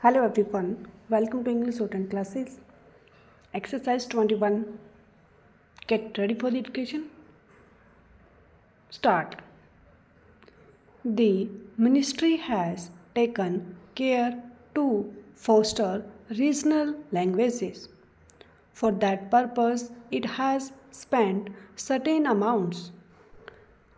Hello everyone, welcome to English Shorthand classes. Exercise 21. Get ready for the education. Start. The ministry has taken care to foster regional languages. For that purpose, it has spent certain amounts.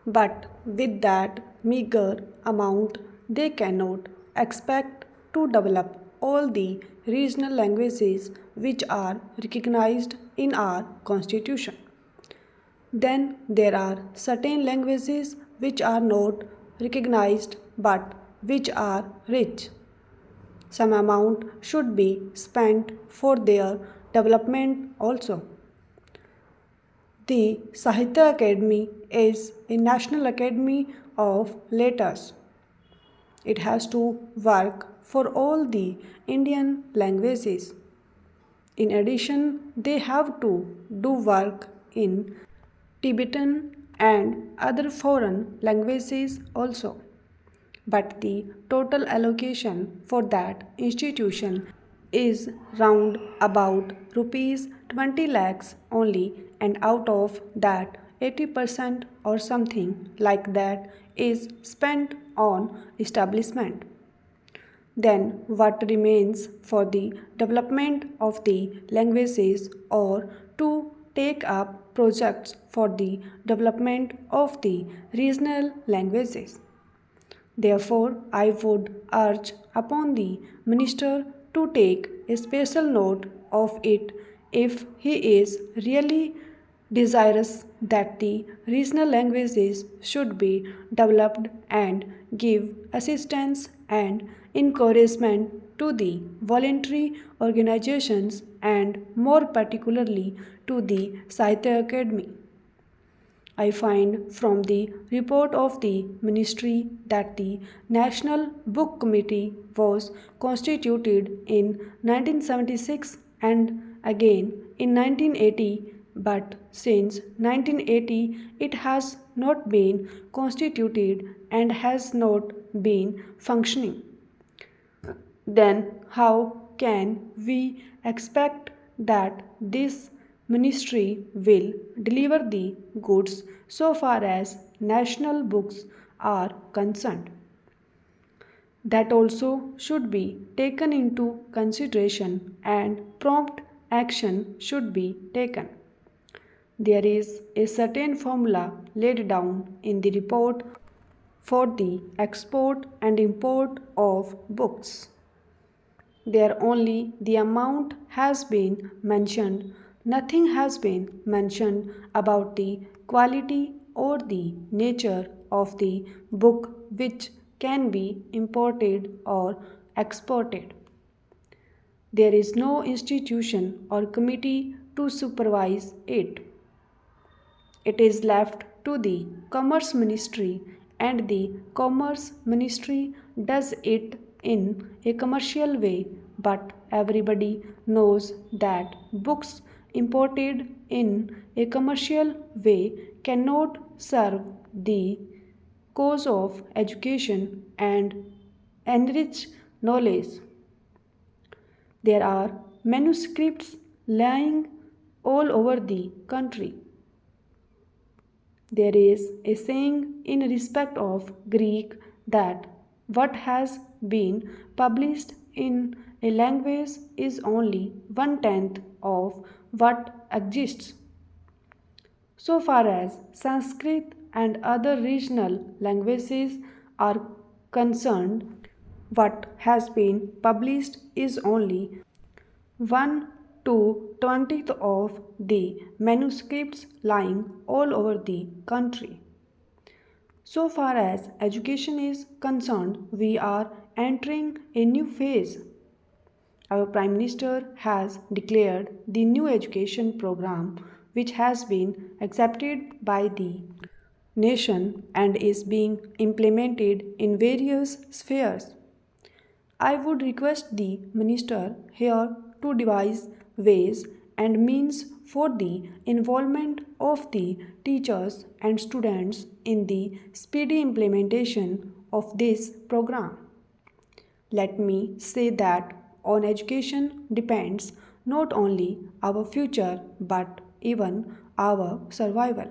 But with that meager amount, they cannot expect to develop all the regional languages which are recognized in our constitution. Then there are certain languages which are not recognized but which are rich. Some amount should be spent for their development also. The Sahitya Academy is a national academy of letters. It has to work for all the Indian languages. In addition, they have to do work in Tibetan and other foreign languages also. But the total allocation for that institution is round about rupees 20 lakhs only, and out of that 80% or something like that is spent on establishment. Then what remains for the development of the languages or to take up projects for the development of the regional languages. Therefore, I would urge upon the minister to take a special note of it if he is really desirous that the regional languages should be developed and give assistance and encouragement to the voluntary organizations and more particularly to the Sahitya Academy. I find from the report of the ministry that the National Book Committee was constituted in 1976 and again in 1980, but since 1980 it has not been constituted and has not been functioning. Then how can we expect that this ministry will deliver the goods so far as national books are concerned? That also should be taken into consideration and prompt action should be taken. There is a certain formula laid down in the report for the export and import of books. There only the amount has been mentioned. Nothing has been mentioned about the quality or the nature of the book which can be imported or exported. There is no institution or committee to supervise it. It is left to the Commerce Ministry, and the Commerce Ministry does it in a commercial way, but everybody knows that books imported in a commercial way cannot serve the cause of education and enrich knowledge. There are manuscripts lying all over the country. There is a saying in respect of Greek that what has been published in a language is only 1/10 of what exists. So far as Sanskrit and other regional languages are concerned, what has been published is only 1 to 20th of the manuscripts lying all over the country. So far as education is concerned, we are entering a new phase. Our Prime Minister has declared the new education program, which has been accepted by the nation and is being implemented in various spheres. I would request the Minister here to devise ways and means for the involvement of the teachers and students in the speedy implementation of this program. Let me say that on education depends not only our future but even our survival.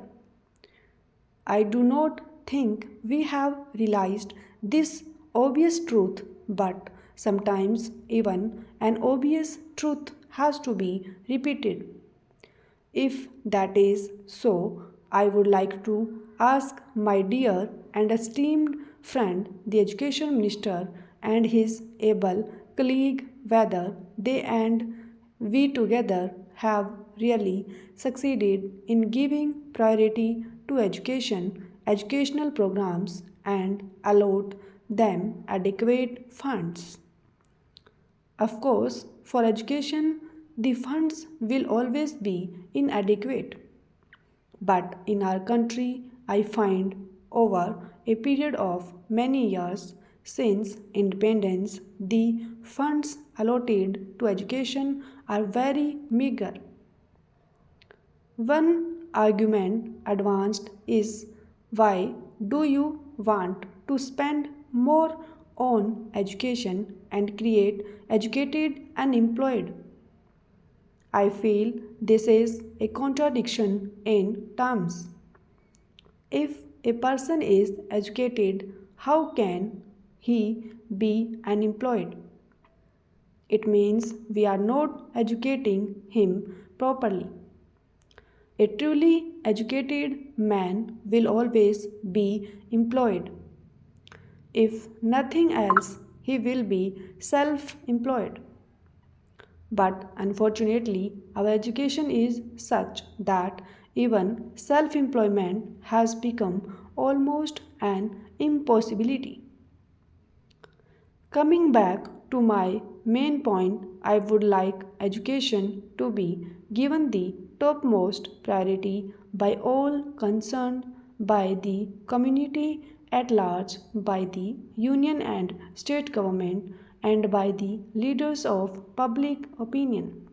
I do not think we have realized this obvious truth, but sometimes even an obvious truth has to be repeated. If that is so, I would like to ask my dear and esteemed friend, the Education Minister, and his able colleague whether they and we together have really succeeded in giving priority to education, educational programs, and allot them adequate funds. Of course, for education, the funds will always be inadequate. But in our country, I find over a period of many years since independence, the funds allotted to education are very meager. One argument advanced is why do you want to spend more on education and create educated unemployed? I feel this is a contradiction in terms. If a person is educated, how can he be unemployed? It means we are not educating him properly. A truly educated man will always be employed. If nothing else, he will be self employed. But unfortunately, our education is such that even self employment has become almost an impossibility. Coming back to my main point, I would like education to be given the topmost priority by all concerned, by the community at large, by the union and state government, and by the leaders of public opinion.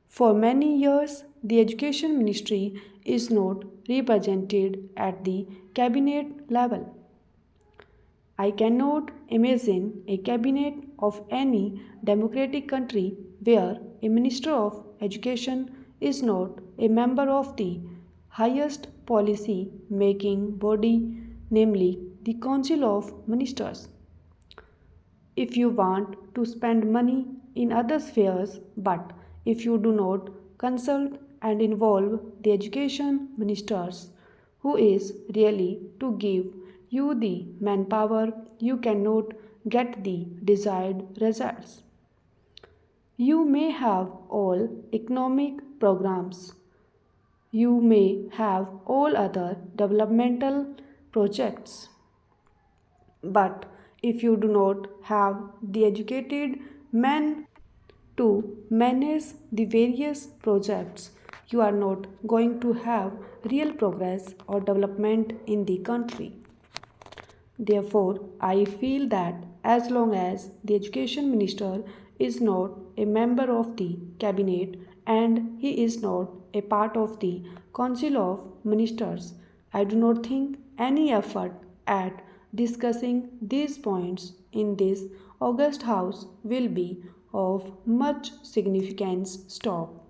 For many years, the Education Ministry is not represented at the cabinet level. I cannot imagine a cabinet of any democratic country where a minister of education is not a member of the highest policy making body, namely the Council of Ministers. If you want to spend money in other spheres, but if you do not consult and involve the education ministers, who is really to give you the manpower, you cannot get the desired results. You may have all economic programs, you may have all other developmental projects, but if you do not have the educated men to manage the various projects, you are not going to have real progress or development in the country. Therefore, I feel that as long as the education minister is not a member of the cabinet and he is not a part of the council of ministers, I do not think any effort at discussing these points in this august house will be of much significance. Stop.